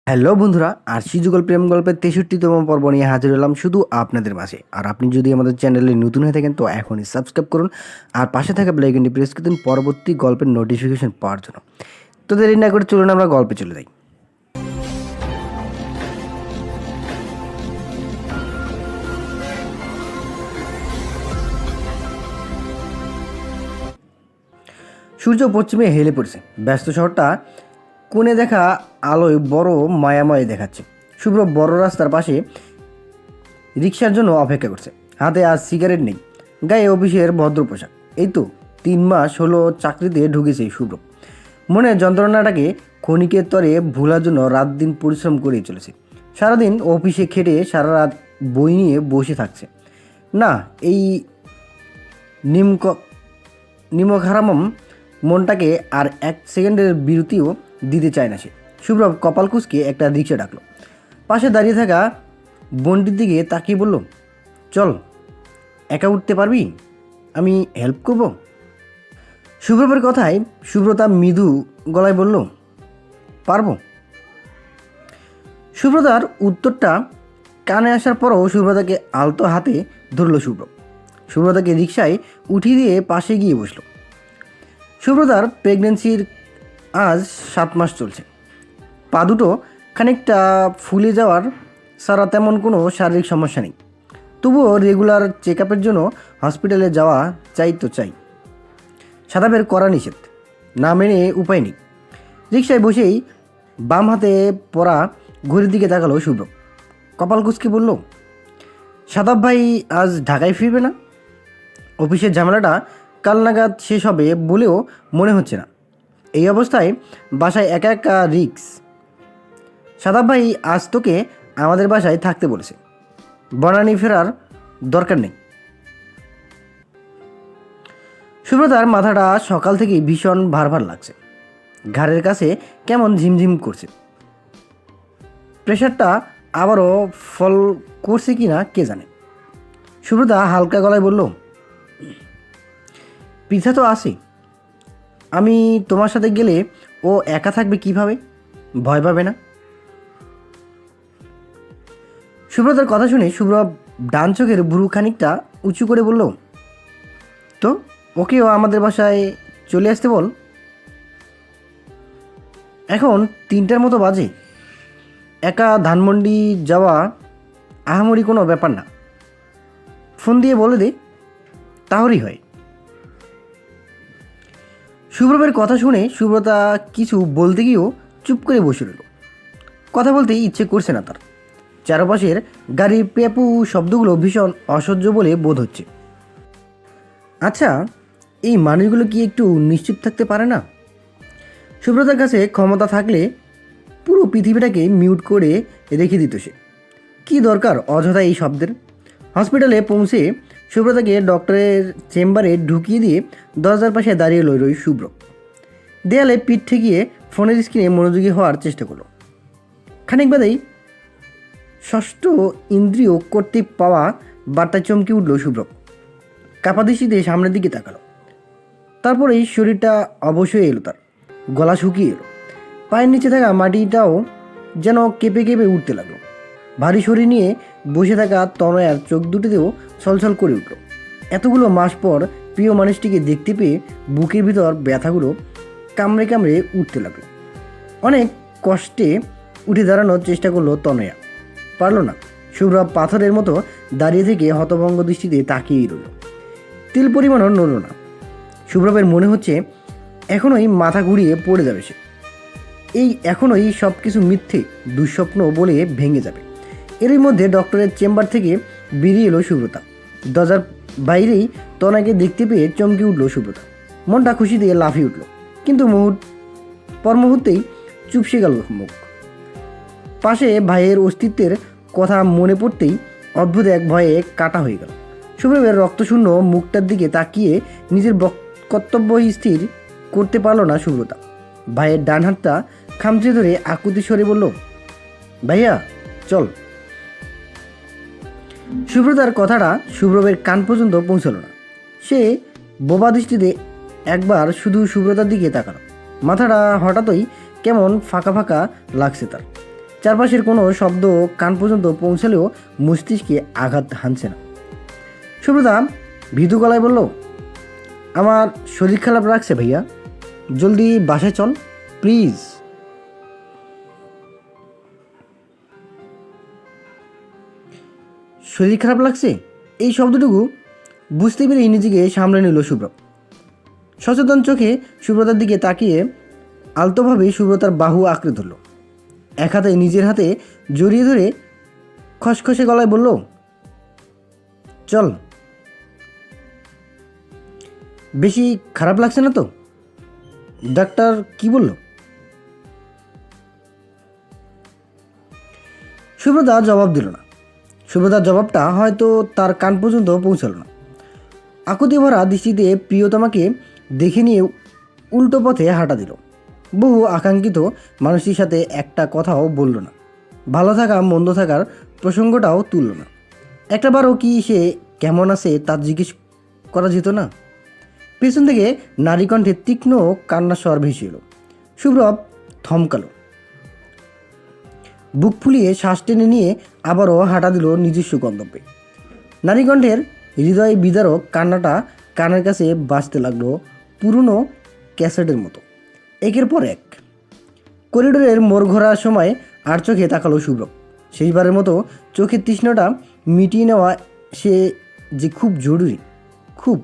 Hello বন্ধুরা, আরশি যুগল প্রেম গল্পের 63তম পর্ব নিয়ে হাজির হলাম শুধু আপনাদের মাঝে। আর আপনি যদি আমাদের চ্যানেলে নতুন হয়ে থাকেন তো এখনই সাবস্ক্রাইব করুন আর পাশে থাকা বেল আইকনটি প্রেস করে দিন পরবর্তী গল্পের নোটিফিকেশন পাওয়ার জন্য। তো দেরি না করে চলুন আমরা গল্পে চলে যাই। সূর্য পশ্চিমে হেলে পড়েছে। ব্যস্ত শহরটা কোণে দেখা আলোয় বড় মায়াময় দেখাচ্ছে। শুভ্র বড় রাস্তার পাশে রিক্সার জন্য অপেক্ষা করছে। হাতে আজ সিগারেট নেই, গায়ে অফিসের ভদ্র পোশাক। এই তো 3 মাস হলো চাকরিতে ঢুকেছে শুভ্র। মনের যন্ত্রণাটাকে ক্ষণিকের তরে ভোলার জন্য রাত দিন পরিশ্রম করেই চলেছে। সারাদিন অফিসে খেটে সারা রাত বই নিয়ে বসে থাকছে। না, এই নিমক নিমকহারামম মনটাকে আর 1 সেকেন্ডের বিরতিও দিতে চায় না সে। শুভ্র কপাল কুঁচকে একটা রিক্সা ডাকলো। পাশে দাঁড়িয়ে থাকা বোনটির দিকে তাকিয়ে বলল, চল, একা উঠতে পারবি? আমি হেল্প করব। সুব্রতের কথায় সুব্রতা মৃদু গলায় বলল, পারবো। সুব্রতার উত্তরটা কানে আসার পরও সুব্রতাকে আলতো হাতে ধরল শুভ্র। সুব্রতাকে রিক্সায় উঠিয়ে দিয়ে পাশে গিয়ে বসলো। সুব্রতার প্রেগনেন্সির আজ 7 মাস চলছে। পা দুটো খানিকটা ফুলে যাওয়ার সারা তেমন কোনো শারীরিক সমস্যা নেই। তবুও রেগুলার চেক আপের জন্য হসপিটালে যাওয়া চাই তো চাই। সাদাবের করা নিষেধ, না মেনে উপায় নেই। রিক্সায় বসেই বাম হাতে পরা ঘড়ির দিকে তাকালো শুভ্র। কপাল কুঁচকে বলল, সাদাব ভাই আজ ঢাকায় ফিরবে না? অফিসের ঝামেলাটা কাল নাগাদ শেষ হবে বলেও মনে হচ্ছে না। এই অবস্থায় বাসায় একা একা রিক্স। সাদাব ভাই আজ তোকে আমাদের বাসায় থাকতে বলেছে, বনানী ফেরার দরকার নেই। সুব্রতার মাথাটা সকাল থেকেই ভীষণ ভার ভার লাগছে। ঘাড়ের কাছে কেমন ঝিমঝিম করছে। প্রেশারটা আবারও ফল করছে কি না কে জানে। সুব্রতা হালকা গলায় বলল, পৃথা তো আসে, আমি তোমার সাথে গেলে ও একা থাকবে কিভাবে? ভয় পাবে না? সুব্রতার কথা শুনে শুভ্র ডান চোখের ভুরু খানিকটা উঁচু করে বলল, তো ওকেও আমাদের বাসায় চলে আসতে বল। এখন 3টার মতো বাজে, একা ধানমন্ডি যাওয়া আহামরি কোনো ব্যাপার না। ফোন দিয়ে বলে দে, তাহলেই হয়। সুব্রবের কথা শুনে সুব্রতা কিছু বলতে গিয়েও চুপ করে বসে রইল। কথা বলতে ইচ্ছে করছে না তার। চারপাশের গাড়ির পেপু শব্দগুলো ভীষণ অসহ্য বলে বোধ হচ্ছে। আচ্ছা, এই মানুষগুলো কি একটু নিশ্চুপ থাকতে পারে না? সুব্রতার কাছে ক্ষমতা থাকলে পুরো পৃথিবীটাকে মিউট করে রেখে দিত সে। কী দরকার অযথা এই শব্দের? হসপিটালে পৌঁছে সুব্রতাকে ডক্টরের চেম্বারে ঢুকিয়ে দিয়ে দরজার পাশে দাঁড়িয়ে রইল শুভ্র। দেয়ালে পিঠ ঠেকিয়ে ফোনের স্ক্রিনে মনোযোগী হওয়ার চেষ্টা করলো। খানিক বাদেই ষষ্ঠ ইন্দ্রিয় কর্তৃক পাওয়া বার্তা চমকে উঠল শুভ্র। কাপা দৃষ্টিতে সামনের দিকে তাকালো। তারপরেই শরীরটা অবশ্যই এলো তার। গলা শুকিয়ে এলো। পায়ের নিচে থাকা মাটিটাও যেন কেঁপে কেঁপে উঠতে লাগলো। ভারী শরীর নিয়ে বসে থাকা তনয়ার চোখ দুটিতেও ছলছল করে উঠল। এতগুলো মাস পর প্রিয় মানুষটিকে দেখতে পেয়ে বুকের ভিতর ব্যথাগুলো কামড়ে কামড়ে উঠতে লাগলো। অনেক কষ্টে উঠে দাঁড়ানোর চেষ্টা করলো তনয়া, পারল না। শুভ্র পাথরের মতো দাঁড়িয়ে থেকে হতভঙ্গ দৃষ্টিতে তাকিয়েই রইল। তিল পরিমাণও নড়ল না। শুভ্রবের মনে হচ্ছে এখনোই মাথা ঘুরিয়ে পড়ে যাবে সে। এখনোই সব কিছু মিথ্যে দুঃস্বপ্ন বলে ভেঙে যাবে। এরই মধ্যে ডক্টরের চেম্বার থেকে বেরিয়ে এলো সুব্রতা। দরজার বাইরেই তনাকে দেখতে পেয়ে চমকে উঠল সুব্রতা। মনটা খুশি দিয়ে লাফিয়ে উঠল, কিন্তু মুহূর্তেই চুপসে গেল মুখ। পাশে ভাইয়ের অস্তিত্বের কথা মনে পড়তেই অদ্ভুত এক ভয়ে কাটা হয়ে গেল। সুব্রবের রক্তশূন্য মুখটার দিকে তাকিয়ে নিজের কর্তব্য স্থির করতে পারল না সুব্রতা। ভাইয়ের ডান হাতটা খামচে ধরে আকুতি স্বরে বলল, ভাইয়া চল। সুব্রতার কথাটা সুব্রবের কান পর্যন্ত পৌঁছালো না। সে বোবা দৃষ্টিতে একবার শুধু সুব্রতার দিকে তাকালো। মাথাটা হঠাৎই কেমন ফাঁকা ফাঁকা লাগছে তার। চারপাশের কোনো শব্দ কান পর্যন্ত পৌঁছালেও মস্তিষ্কে আঘাত হানছে না। সুব্রতা ভীতু গলায় বলল, আমার শরীর খারাপ লাগছে ভাইয়া, জলদি বাসায় চল প্লিজ। শরীর খারাপ লাগছে, এই শব্দটুকু বুঝতে পেরেই নিজেকে সামলে নিল শুভ্র। সচেতন চোখে সুব্রতার দিকে তাকিয়ে আলতোভাবে সুব্রতার বাহু আঁকড়ে ধরল। এক হাতে নিজের হাতে জড়িয়ে ধরে খসখসে গলায় বলল, চল। বেশি খারাপ লাগছে না তো? ডাক্তার কি বলল? সুব্রতা জবাব দিল না। সুব্রতার জবাবটা হয়তো তার কান পর্যন্ত পৌঁছালো না। আকুতি ভরা দৃষ্টিতে প্রিয়তমাকে দেখে নিয়ে উল্টো পথে হাঁটা দিল। বহু আকাঙ্ক্ষিত মানুষটির সাথে একটা কথাও বলল না। ভালো থাকা মন্দ থাকার প্রসঙ্গটাও তুলল না। একটাবারও কি সে কেমন আছে তা জিজ্ঞেস করা যেত না? পেছন থেকে নারী কণ্ঠে তীক্ষ্ণ কান্নার স্বর ভেসে এলো। সুব্রব থমকালো, বুক ফুলিয়ে শ্বাস টেনে নিয়ে আবারও হাঁটা দিল নিজস্ব গন্তব্যে। নারী কণ্ঠের হৃদয় বিদারক কান্নাটা কানের কাছে বাজতে লাগলো পুরনো ক্যাসেটের মতো, একের পর এক। করিডোরের মোড় ঘোরার সময় আর চোখে তাকালো শুভ্র। শেষবারের মতো চোখের তৃষ্ণাটা মিটিয়ে নেওয়া সে যে খুব জরুরি, খুব।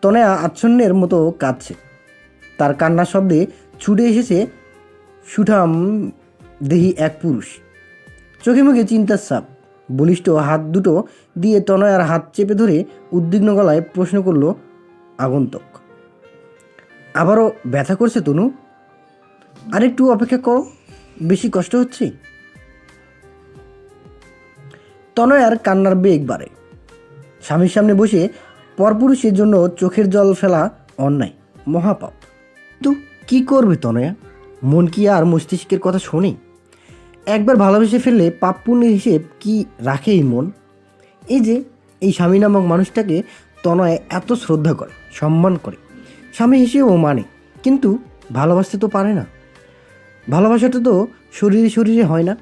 তনয়া আচ্ছন্নের মতো কাঁদছে। তার কান্নার শব্দে ছুটে এসেছে সুঠাম দেহি এক পুরুষ। চোখে মুখে চিন্তার ছাপ। বলিষ্ঠ হাত দুটো দিয়ে তনয়ার হাত চেপে ধরে উদ্বিগ্ন গলায় প্রশ্ন করল আগন্তুক, আবারও ব্যথা করছে তনু? আরেকটু অপেক্ষা করো, বেশি কষ্ট হচ্ছে। তনয়ার কান্নার বেগ বাড়ে। স্বামীর সামনে বসে পরপুরুষের জন্য চোখের জল ফেলা অন্যায়, মহাপাপ। কিন্তু কি করবে তনয়া? মন কি আর মস্তিষ্কের কথা শোনে? একবার ভালোবেসে ফেললে পাপ পুণ্যের হিসেব কি রাখে এই মন? এই যে এই স্বামী নামক মানুষটাকে তনয় এত শ্রদ্ধা করে, সম্মান করে, স্বামী হিসেবেও মানে, কিন্তু ভালোবাসতে তো পারে না। ভালোবাসাটা তো শরীরে শরীরে হয় না,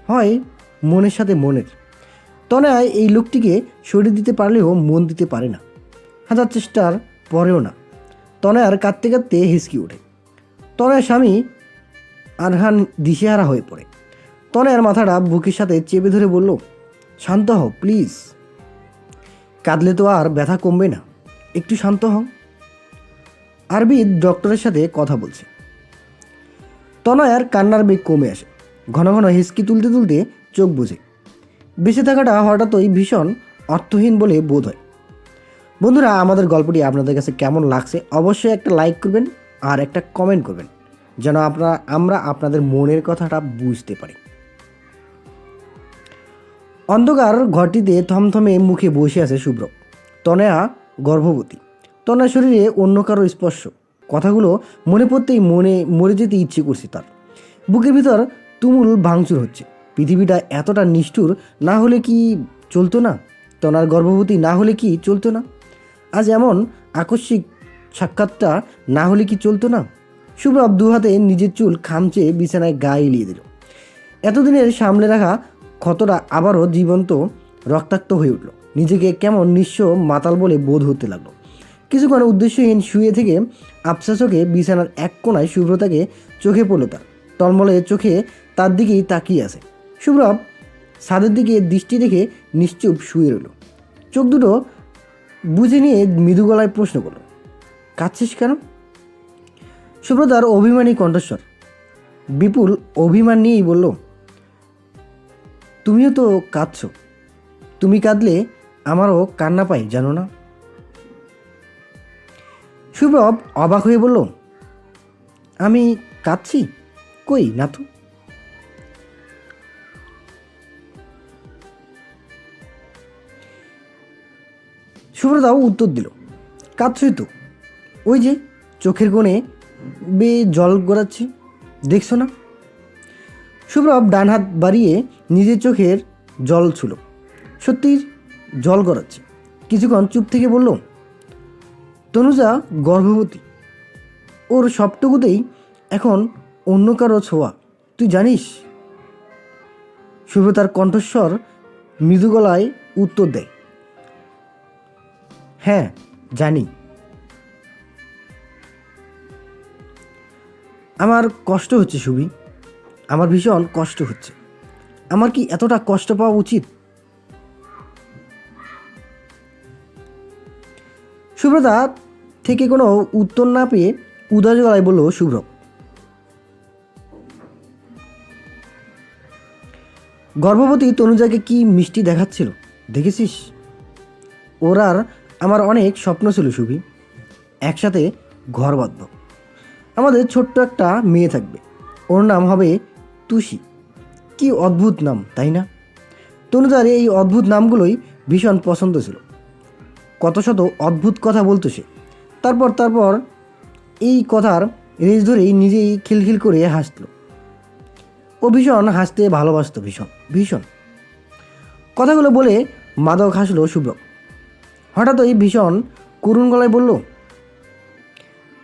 হয় মনের সাথে মনের। তনয় এই লোকটিকে শরীর দিতে পারলেও মন দিতে পারে না, হাজার চেষ্টার পরেও না। তনয়ার কাঁদতে কাঁদতে হিসকি ওঠে। তনয়ের স্বামী আরহান দিশেহারা হয়ে পড়ে। তনয়ার মাথাটা বুকের সাথে চেপে ধরে বলল, শান্ত হও প্লিজ, কাঁদলে তো আর ব্যথা কমবে না, একটু শান্ত হও। আরবিদ ডক্টরের সাথে কথা বলছে। তনয়ার কান্নার বেগ কমে আসে। ঘন ঘন হিসকি তুলতে তুলতে চোখ বুঝে। বেঁচে থাকাটা হঠাৎই ভীষণ অর্থহীন বলে বোধ হয়। বন্ধুরা, আমাদের গল্পটি আপনাদের কাছে কেমন লাগছে অবশ্যই একটা লাইক করবেন আর একটা কমেন্ট করবেন, যেন আমরা আপনাদের মনের কথাটা বুঝতে পারি। অন্ধকার ঘরটিতে থমথমে মুখে বসে আছে শুভ্র। তনয়া গর্ভবতী। তনয়ার শরীরে অন্য কারো স্পর্শ। কথাগুলো মনে পড়তেই মরে যেতে ইচ্ছে করছে তার। বুকের ভিতর তুমুল ভাঙচুর হচ্ছে। পৃথিবীটা এতটা নিষ্ঠুর না হলে কি চলতো না? তনয়ার গর্ভবতী না হলে কি চলতো না? আজ এমন আকস্মিক সাক্ষাৎটা না হলে কি চলতো না? শুভ্রব দুহাতে নিজের চুল খামচে বিছানায় গায়ে এলিয়ে দিল। এতদিনের সামলে রাখা ক্ষতটা আবারও জীবন্ত রক্তাক্ত হয়ে উঠল। নিজেকে কেমন নিঃস্ব মাতাল বলে বোধ হতে লাগলো। কিছুক্ষণ উদ্দেশ্যহীন শুয়ে থেকে আবছা চোখে বিছানার এক কোণায় শুভ্রতাকে চোখে পড়ল তার। টলমলে চোখে তার দিকেই তাকিয়ে আছে। শুভ্রব ছাদের দিকে দৃষ্টি রেখে নিশ্চুপ শুয়ে রইল। চোখ দুটো বুঝে নিয়ে মৃদু গলায় প্রশ্ন করল, কাঁদছিস কেন? সুব্রতার অভিমানী কণ্ঠস্বর বিপুল অভিমান নিয়েই বলল, তুমিও তো কাঁদছ, তুমি কাঁদলে আমারও কান্না পাই জানো না? সুব্রব অবাক হয়ে বলল, আমি কাঁদছি? কই না তো। সুব্রতাও উত্তর দিল, কাঁদছই তো, ওই যে চোখের কোণে জল গড়াচ্ছে, দেখছো না? সুব্রব ডান হাত বাড়িয়ে নিজের চোখের জল ছুল। সত্যি জল গড়াচ্ছে। কিছুক্ষণ চুপ থেকে বলল, তনুজা গর্ভবতী, ওর সবটুকুতেই এখন অন্য কারো ছোঁয়া, তুই জানিস? সুব্রতার কণ্ঠস্বর মৃদু গলায় উত্তর দেয়, হ্যাঁ জানি। আমার কষ্ট হচ্ছে সুবি, আমার ভীষণ কষ্ট হচ্ছে। আমার কি এতটা কষ্ট পাওয়া উচিত? সুব্রতা থেকে কোনো উত্তর না পেয়ে উদাস গলায় বলল শুভ্র, গর্ভবতী তনুজাকে কি মিষ্টি দেখাচ্ছিল দেখেছিস? ওর আর আমার অনেক স্বপ্ন ছিল সুবি, একসাথে ঘর বাঁধব, আমাদের ছোট্ট একটা মেয়ে থাকবে, ওর নাম হবে তুষি। কি অদ্ভুত নাম তাই না? তনুজার এই অদ্ভুত নামগুলোই ভীষণ পছন্দ ছিল। কত শত অদ্ভুত কথা বলতো সে। তারপর এই কথার রেশ ধরেই নিজেই খিলখিল করে হাসল। ও ভীষণ হাসতে ভালোবাসত, ভীষণ ভীষণ। কথাগুলো বলে মাদক হাসল শুভ্র। হঠাৎই ভীষণ করুণ গলায় বলল,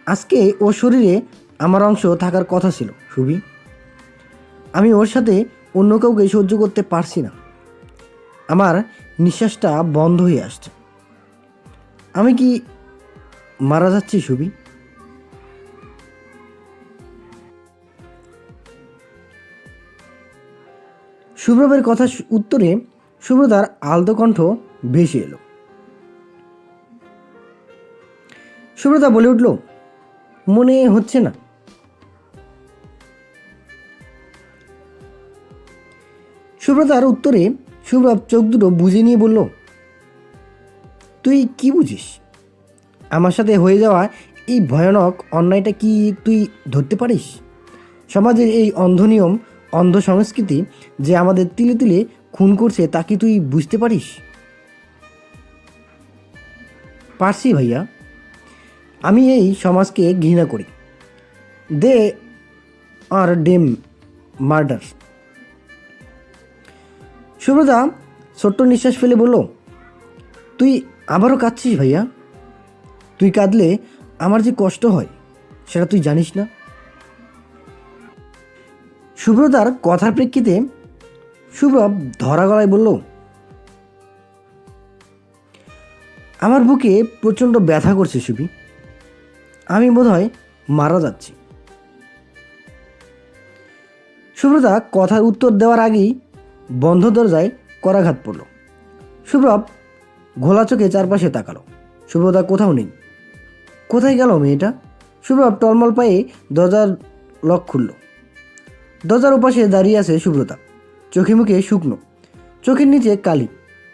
আজকে ওর শরীরে আমার অংশ থাকার কথা ছিল সুবি, আমি ওর সাথে অন্য কাউকে সহ্য করতে পারছি না। আমার নিঃশ্বাসটা বন্ধ হয়ে আসছে। আমি কি মারা যাচ্ছি সুবি? সুব্রবের কথা উত্তরে সুব্রতার আলতো কণ্ঠ ভেসে এলো। সুব্রতা বলে উঠল, মনে হচ্ছে না। সুব্রতার উত্তরে সুব্রব চোখ দুটো বুঝে নিয়ে বলল, তুই কি বুঝিস? আমার সাথে হয়ে যাওয়া এই ভয়ানক অন্যায়টা কি তুই ধরতে পারিস? সমাজের এই অন্ধ নিয়ম, অন্ধ সংস্কৃতি যে আমাদের তিলে তিলে খুন করছে তা কি তুই বুঝতে পারিস? পারছি ভাইয়া, আমি এই সমাজকে ঘৃণা করি। দে আর ডেম মার্ডার। সুব্রতা ছোট্ট নিঃশ্বাস ফেলে বলল, তুই আবারও কাঁদছিস ভাইয়া? তুই কাঁদলে আমার যে কষ্ট হয় সেটা তুই জানিস না। সুব্রতার কথার প্রেক্ষিতে সুব্রব ধরা গলায় বলল, আমার বুকে প্রচণ্ড ব্যথা করছে সুবি, আমি বোধহয় মারা যাচ্ছি। সুব্রতা কথার উত্তর দেওয়ার আগেই বন্ধ দরজায় করাঘাত পড়ল। সুব্রব ঘোলা চোখে চারপাশে তাকালো। সুব্রতা কোথাও নেই। কোথায় গেল মেয়েটা? সুব্রব টলমল পায়ে দরজার লক খুলল। দরজার ওপাশে দাঁড়িয়ে আছে সুব্রতা, চোখে মুখে শুকনো, চোখের নিচে কালি।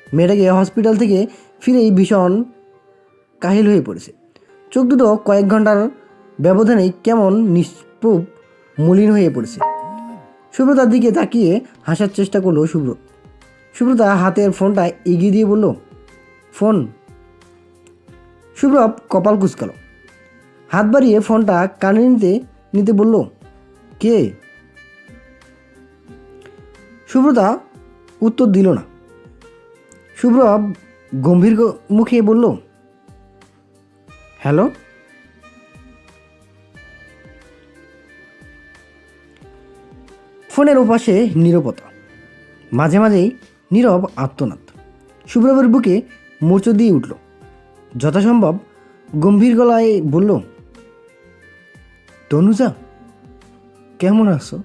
মেয়েটাকে হসপিটাল থেকে ফিরেই ভীষণ কাহিল হয়ে পড়েছে। চোখ দুটো কয়েক ঘন্টার ব্যবধানেই কেমন নিষ্প্রভ মলিন হয়ে পড়েছে। সুব্রতার দিকে তাকিয়ে হাসার চেষ্টা করলো সুব্রতা হাতের ফোনটা এগিয়ে দিয়ে বলল, ফোন। সুব্রব কপাল কুঁচকাল, হাত বাড়িয়ে ফোনটা কানে নিতে নিতে বলল, কে? সুব্রতা উত্তর দিল না। সুব্রব গম্ভীর মুখে বলল, হ্যালো। ফোনের ওপাশে নীরবতা, মাঝে মাঝেই নীরব আর্তনাদ। সুব্রবের বুকে মোচড় দিয়ে উঠল। যথাসম্ভব গম্ভীর গলায় বলল, তনুজা, কেমন আছো?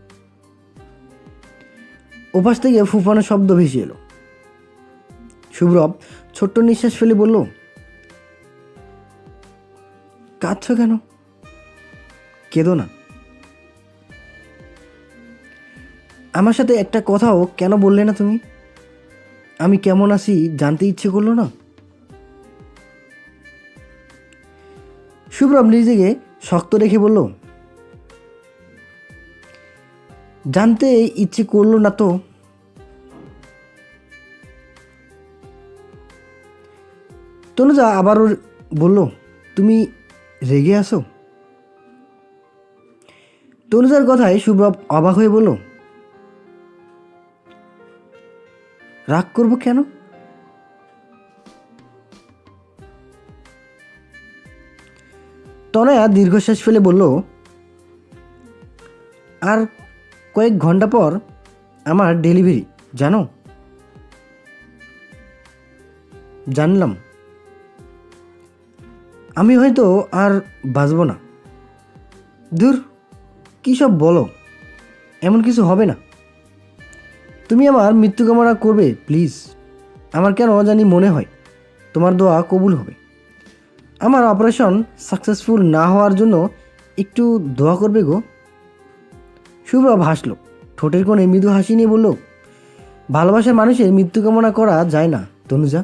ওপাশ থেকে ফুফানোর শব্দ ভেসে এলো। সুব্রব ছোট্ট নিঃশ্বাস ফেলে বলল, কাঁদছ কেন? কেঁদো না। আমার সাথে একটা কথাও কেন বললে না তুমি? আমি কেমন আছি জানতে ইচ্ছে করলো না? সুব্রব নিজেকে শক্ত রেখে বলল, জানতে ইচ্ছে করলো না তো। তনুজা আবারও বলল, তুমি রেগে আছো? তনুজার কথায় সুব্রব অবাক হয়ে বলল, রাগ করবো কেন? তনয়া দীর্ঘশ্বাস ফেলে বলল, আর কয়েক ঘন্টা পর আমার ডেলিভারি, জানো, জানলাম আমি হয়তো আর বাঁচব না। দূর, কী সব বলো, এমন কিছু হবে না। তুমি আমার মৃত্যু কামনা করবে প্লিজ। আমার কেন জানি মনে হয় তোমার দোয়া কবুল হবে। আমার অপারেশন সাকসেসফুল না হওয়ার জন্য একটু দোয়া করবে গো। শুভ্রব হাসল, ঠোঁটের কোণে মৃদু হাসি নিয়ে বলল, ভালোবাসার মানুষের মৃত্যু কামনা করা যায় না তনুজা।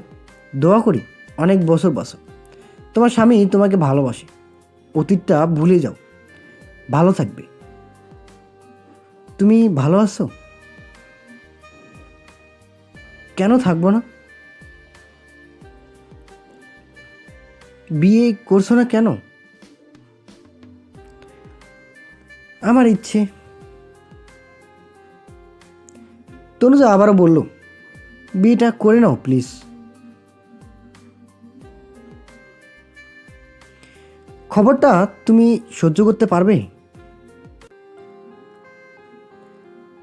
দোয়া করি অনেক বছর বাঁচো। তোমার স্বামী তোমাকে ভালোবাসে। অতীতটা ভুলে যাও, ভালো থাকবে। তুমি ভালো আছো? কেন থাকবো না? বিয়ে করছো না কেন? আমার ইচ্ছে। তনুজা আবারও বলল, বিয়েটা করে নাও প্লিজ। খবরটা তুমি সহ্য করতে পারবে?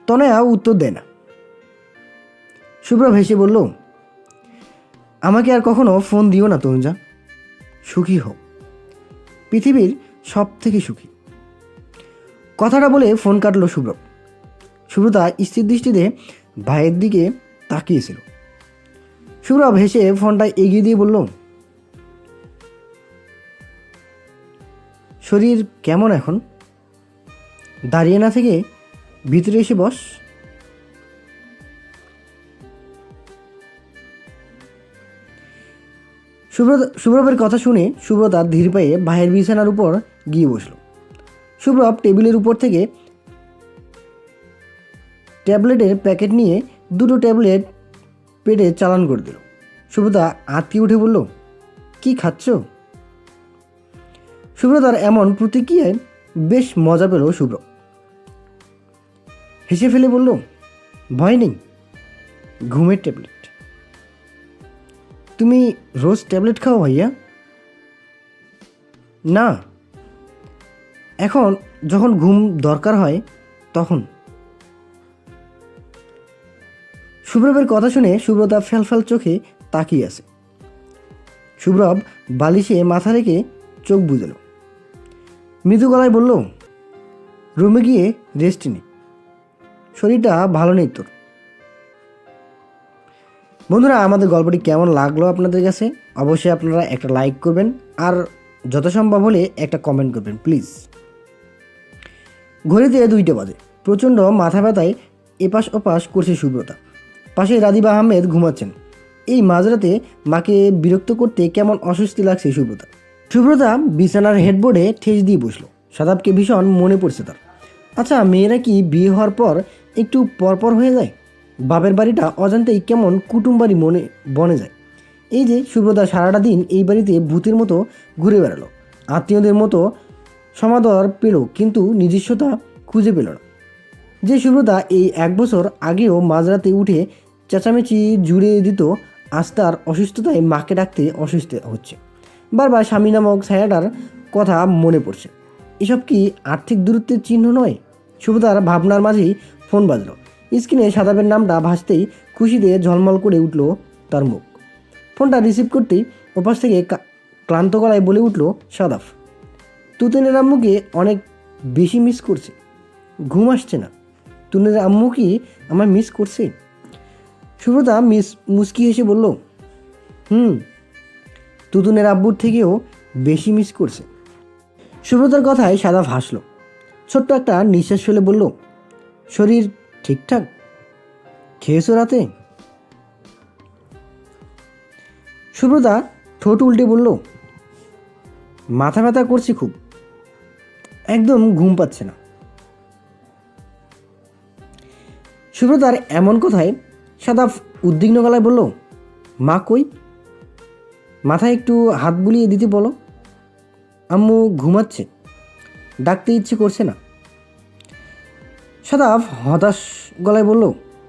তনয়া উত্তর দেয় না। শুভ্র ভেসে বলল, আমাকে আর কখনো ফোন দিও না তনুজা। সুখী হও, পৃথিবীর সব থেকে সুখী। কথাটা বলে ফোন কাটলো শুভ্র। শুভ্রতা স্থির দৃষ্টিতে ভাইয়ের দিকে তাকিয়েছিল। শুভ্র ভেসে ফোনটা এগিয়ে দিয়ে বলল, শরীর কেমন এখন? দাঁড়িয়ে না থেকে ভিতরে এসে বস। শুভ্রবের কথা শুনে শুভ্রতা ধীর পায়ে ভাইয়ের বিছানার উপর গিয়ে বসল। শুভ্রব টেবিলের উপর থেকে ট্যাবলেটের প্যাকেট নিয়ে দুটো ট্যাবলেট পেটে চালান করে দিল। শুভ্রতা আঁতকে উঠে বলল, কি খাচ্ছ? শুভ্রতার এমন প্রতিক্রিয়ায় বেশ মজা পেল শুভ্র। হেসে ফেলে বলল, ভয় নেই, ঘুমের ট্যাবলেট। তুমি রোজ ট্যাবলেট খাও ভাইয়া? না, এখন যখন ঘুম দরকার হয় তখন। শুভ্রবের কথা শুনে শুভ্রতা ফ্যালফ্যাল চোখে তাকিয়ে আছে। শুভ্রব বালিশে মাথা রেখে চোখ বুঝল। মৃদু গলায় বলল, রুমে গিয়ে রেস্ট নে, শরীরটা ভালো নেই তোর। বন্ধুরা, আমাদের গল্পটি কেমন লাগলো আপনাদের কাছে? অবশ্যই আপনারা একটা লাইক করবেন আর যথাসম্ভব হলে একটা কমেন্ট করবেন প্লিজ। ঘড়িতে 2টা বাজে। প্রচণ্ড মাথা ব্যথায় এপাশ ওপাশ করছে শুভ্রতা। পাশে রাদিবা আহমেদ ঘুমাচ্ছেন। এই মাঝরাতে মাকে বিরক্ত করতে কেমন অস্বস্তি লাগছে শুভ্রতা বিছানার হেডবোর্ডে ঠেস দিয়ে বসলো। শাদাবকে ভীষণ মনে পড়ছে তার। আচ্ছা, মেয়েরা কি বিয়ে হওয়ার পর একটু পরপর হয়ে যায়? বাপের বাড়িটা অজান্তেই কেমন কুটুম বাড়ি বনে যায়। এই যে শুভ্রতা সারাটা দিন এই বাড়িতে ভূতের মতো ঘুরে বেড়ালো, আত্মীয়দের মতো সমাদর পেল, কিন্তু নিজস্বতা খুঁজে পেল না। যে শুভ্রতা এই 1 বছর আগেও মাঝরাতে উঠে চেঁচামেচি জুড়ে দিত, আজ তার অসুস্থতায় মাকে ডাকতে অসুস্থ হচ্ছে। বারবার স্বামী নামক ছায়াটার কথা মনে পড়ছে। এসব কি আর্থিক দূরত্বের চিহ্ন নয়? শুভ্রতার ভাবনার মাঝেই ফোন বাজলো। স্ক্রিনে শাদাবের নামটা ভাসতেই খুশিতে ঝলমল করে উঠল তার মুখ। ফোনটা রিসিভ করতেই ওপাশ থেকে ক্লান্ত গলায় বলে উঠল শাদাব, তুতেনের আম্মুকে অনেক বেশি মিস করছে, ঘুম আসছে না। তুনের আম্মু কি আমায় মিস করছে? শুভ্রতা মুচকি হেসে বলল, তুতুনের আব্বুর থেকেও বেশি মিস করছে। শুভ্রতার কথায় শাদাব হাসল, ছোট্ট একটা নিঃশ্বাস ফেলে বলল, শরীর ঠিকঠাক? খেয়েছো রাতে? শুভ্রতা ঠোঁট উল্টে বলল, মাথা ব্যথা করছে খুব, একদম ঘুম পাচ্ছে না। শুভ্রতার এমন কথায় শাদাব উদ্বিগ্ন গলায় বলল, মা কই? মাথায় একটু হাত বুলিয়ে দিতে বলো। আম্মু ঘুমাচ্ছে, ডাকতে ইচ্ছে করছে না। শাদাব হতাশ গলায় বলল,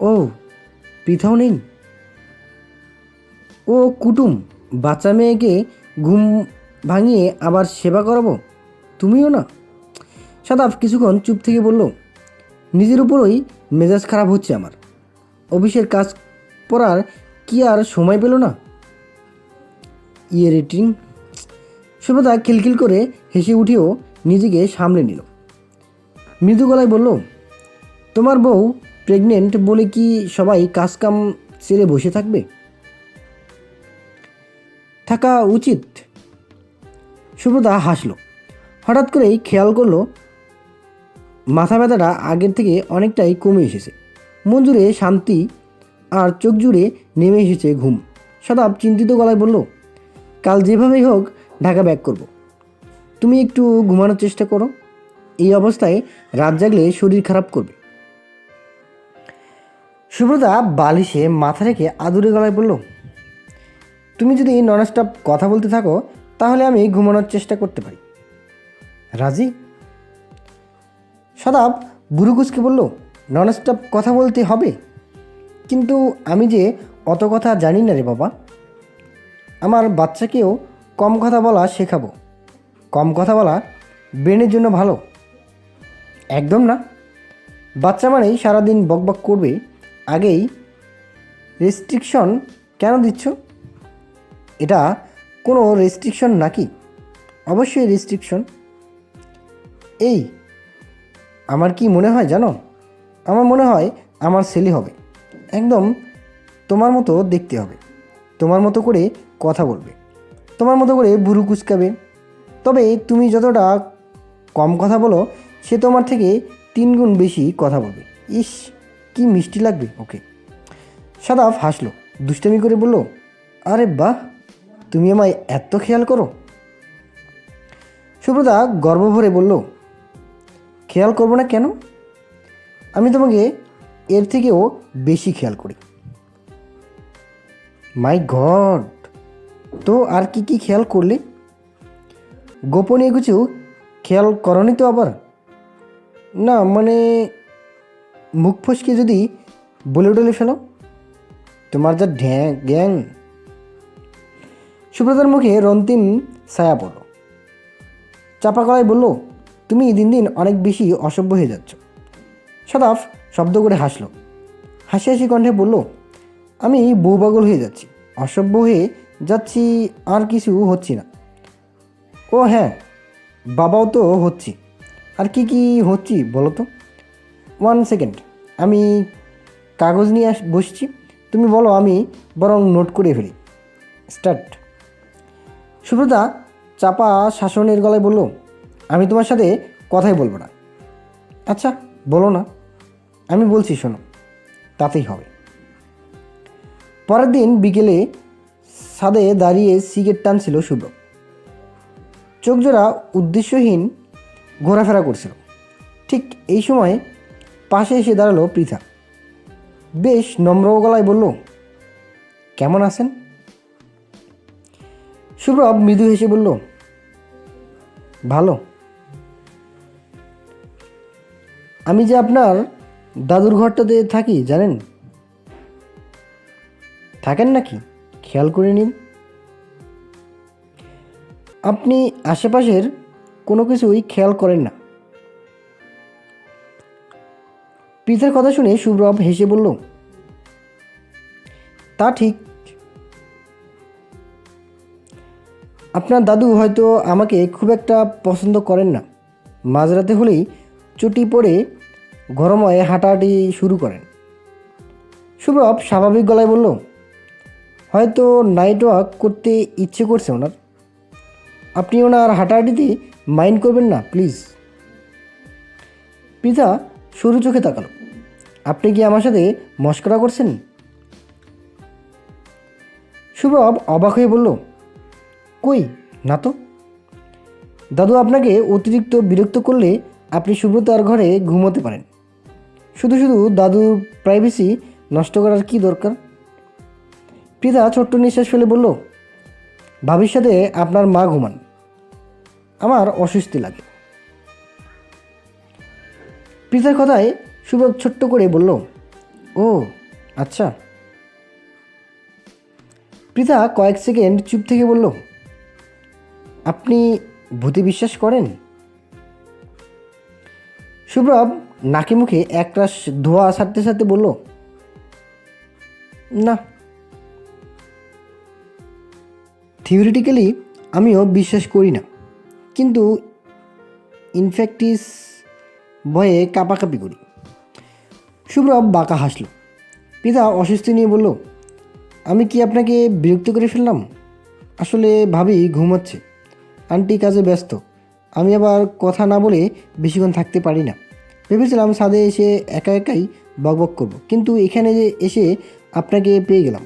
ও পৃথাও নেই? ও কুটুম, বাচ্চা মেয়েকে ঘুম ভাঙিয়ে আবার সেবা করাবো? তুমিও না? শাদাব কিছুক্ষণ চুপ থেকে বলল, নিজের উপরই মেজাজ খারাপ হচ্ছে আমার। অফিসের কাজ পড়ার কি আর সময় পেল না? রেটিং। সুব্রতা খিলখিল করে হেসে উঠেও নিজেকে সামলে নিল। মৃদু গলায় বলল, তোমার বউ প্রেগনেন্ট বলে কি সবাই কাজকাম ছেড়ে বসে থাকবে? থাকা উচিত। সুব্রতা হাসল। হঠাৎ করেই খেয়াল করলো মাথা ব্যথাটা আগের থেকে অনেকটাই কমে এসেছে। মন জুড়ে শান্তি আর চোখ জুড়ে নেমে এসেছে ঘুম। শতাব চিন্তিত গলায় বলল, কাল যেভাবেই হোক ঢাকা ব্যাক করব। তুমি একটু ঘুমানোর চেষ্টা করো। এই অবস্থায় রাত জাগলে শরীর খারাপ করবে। সুব্রতা বালিশে মাথা রেখে আদুরে গলায় বলল, তুমি যদি ননস্টপ কথা বলতে থাকো তাহলে আমি ঘুমানোর চেষ্টা করতে পারি। রাজি? শতাব বুড়ুকুচকে বলল, ননস্টপ কথা বলতে হবে? কিন্তু আমি যে অত কথা জানি না রে বাবা। আমার বাচ্চাকেও কম কথা বলা শেখাবো। কম কথা বলা ব্রেনের জন্য ভালো। একদম না। বাচ্চা মানেই সারাদিন বকবক করবে। আগেই রেস্ট্রিকশন কেন দিচ্ছ? এটা কোনো রেস্ট্রিকশন নাকি? অবশ্যই রেস্ট্রিকশন। এই আমার কি মনে হয় জানো? আমার মনে হয় আমার ছেলে হবে। একদম তোমার মতো দেখতে হবে, তোমার মতো করে কথা বলবে, তোমার মতো করে ভুরু কুচকাবে। তবে তুমি যতটা কম কথা বলো সে তোমার থেকে 3 গুণ বেশি কথা বলবে। ইস, কি মিষ্টি লাগবে ওকে। সাদাফ হাসলো, দুষ্টামি করে বলল, আরে বাহ, তুমি আমায় এত খেয়াল করো। সুব্রতা গর্ব ভরে বলল, খেয়াল করবো না কেন? আমি তোমাকে এর থেকেও বেশি খেয়াল করি। মাই গড, তো আর কি কি খেয়াল করলে? গোপনীয় কিছু খেয়াল করনি তো আবার? না মানে মুখ ফসকে যদি বলে টলে ফেলো। তোমার যা গ্যাং। সুব্রতার মুখে রন্তিম ছায়া পড়ল। চাপা গলায় বলল, তুমি দিন দিন অনেক বেশি অসভ্য হয়ে যাচ্ছ। শতাফ শব্দ করে হাসল। হাসি হাসি কণ্ঠে বলল, আমি বউপাগল হয়ে যাচ্ছি, অসভ্য হয়ে যাচ্ছি, আর কিছু হচ্ছি না। ও হ্যাঁ, বাবাও তো হচ্ছি। আর কি কি হচ্ছি বলো তো? 1 সেকেন্ড, আমি কাগজ নিয়ে বসছি, তুমি বলো, আমি বরং নোট করে ফেলি। স্টার্ট। সুব্রতা চাপা শাসনের গলায় বলল, আমি তোমার সাথে কথাই বলবো না। আচ্ছা বলো না, আমি বলছি শোনো, তাতেই হবে। পরের দিন বিকেলে ছাদে দাঁড়িয়ে সিগারেট টানছিল শুভ্র। চোখজোড়া উদ্দেশ্যহীন ঘোরাফেরা করছিল। ঠিক এই সময় পাশে এসে দাঁড়ালো পৃথা। বেশ নম্র গলায় বলল, কেমন আছেন? শুভ্র মৃদু হেসে বলল, ভালো। আমি যে আপনার দাদুর ঘরটাতে থাকি জানেন? থাকেন নাকি? খেয়াল করে নিন। আপনি আশেপাশের কোনো কিছুই খেয়াল করেন না। পৃথার কথা শুনে শুভ্রব হেসে বলল, তা ঠিক। আপনার দাদু হয়তো আমাকে খুব একটা পছন্দ করেন না। মাঝরাতে হলেই চটি পরে ঘরময় হাঁটাহাঁটি শুরু করেন। শুভ্রব স্বাভাবিক গলায় বলল, হয়তো নাইট ওয়াক করতে ইচ্ছে করছে ওনার। আপনি ওনার হাঁটাহাঁটিতে মাইন্ড করবেন না প্লিজ। পৃথা সরু চোখে তাকালো, আপনি কি আমার সাথে মস্করা করছেন? শুভ্রব অবাক হয়ে বলল, কই না তো। দাদু আপনাকে অতিরিক্ত বিরক্ত করলে আপনি সুব্রতার ঘরে ঘুমোতে পারেন। শুধু শুধু দাদুর প্রাইভেসি নষ্ট করার কি দরকার? পৃথা ছোট্ট নিঃশ্বাস ফেলে বলল, ভাবির সাথে আপনার মা ঘুমান, আমার অস্বস্তি লাগে। পৃথার কথায় সুব্রত ছোট্ট করে বলল, ও আচ্ছা। পৃথা কয়েক সেকেন্ড চুপ থেকে বলল, আপনি ভূতে বিশ্বাস করেন? শুভ্রব নাকে মুখে একরাশ ধোঁয়া ছাড়তে ছাড়তে বলল, না, থিওরিটিক্যালি আমিও বিশ্বাস করি না, কিন্তু ইনফ্যাক্টিস ভয়ে কাঁপাকাঁপি করি। শুভ্র বাঁকা হাসল। পিতা অস্বস্তি নিয়ে বলল, আমি কি আপনাকে বিরক্ত করে ফেললাম? আসলে ভাবি ঘুমাচ্ছে, আন্টি কাজে ব্যস্ত, আমি আবার কথা না বলে বেশিক্ষণ থাকতে পারি না। ভেবেছিলাম ছাদে এসে একা একাই বকবক করব, কিন্তু এখানে যে এসে আপনাকে পেয়ে গেলাম।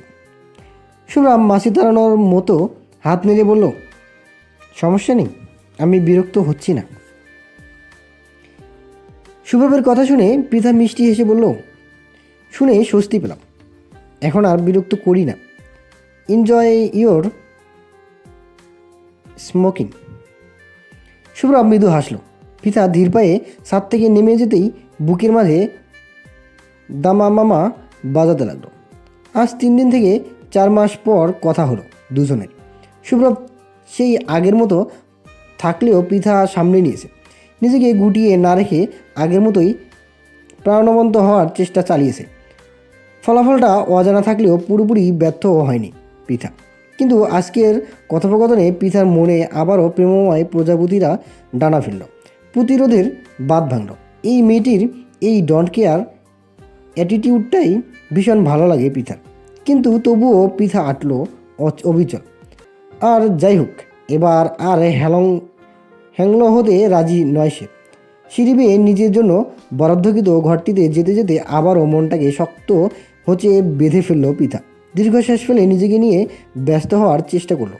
শুভ্রা মাছি তাড়ানোর মতো হাত নেড়ে বলল, সমস্যা নেই, আমি বিরক্ত হচ্ছি না। শুভ্রবের কথা শুনে পৃথা মিষ্টি হেসে বলল, শুনে স্বস্তি পেলাম, এখন আর বিরক্ত করি না। Enjoy your smoking. শুভ্র মৃদু হাসল। পিতা ধীর পায়ে ছাদ থেকে নেমে যেতেই বুকের মাঝে দামামামা বাজাতে লাগলো। আজ 3 দিন থেকে 4 মাস পর কথা হলো দুজনের। শুভ্র সেই আগের মতো থাকলেও পৃথা সামনে নিয়েছে, নিজেকে গুটিয়ে না রেখে আগের মতোই প্রাণবন্ত হওয়ার চেষ্টা চালিয়েছে। ফলাফলটা অজানা থাকলেও পুরোপুরি ব্যর্থও হয়নি পৃথা। কিন্তু আজকের কথোপকথনে পৃথার মনে আবারও প্রেমময় প্রজাপতিরা ডানা ফেলল, প্রতিরোধের বাঁধ ভাঙল। এই মেয়েটির এই ডন্ট কেয়ার অ্যাটিটিউডটাই ভীষণ ভালো লাগে পৃথার। কিন্তু তবুও পৃথা আটল অবিচল। আর যাই হোক, এবার আর হ্যাংলো হতে রাজি নয় সে। সিঁড়ি বেয়ে নিজের জন্য বরাদ্দকৃত ঘরটিতে যেতে যেতে আবারও মনটাকে শক্ত হচ্ছে বেঁধে ফেলল পৃথা। দীর্ঘশ্বাস ফেলে নিজেকে নিয়ে ব্যস্ত হওয়ার চেষ্টা করলো।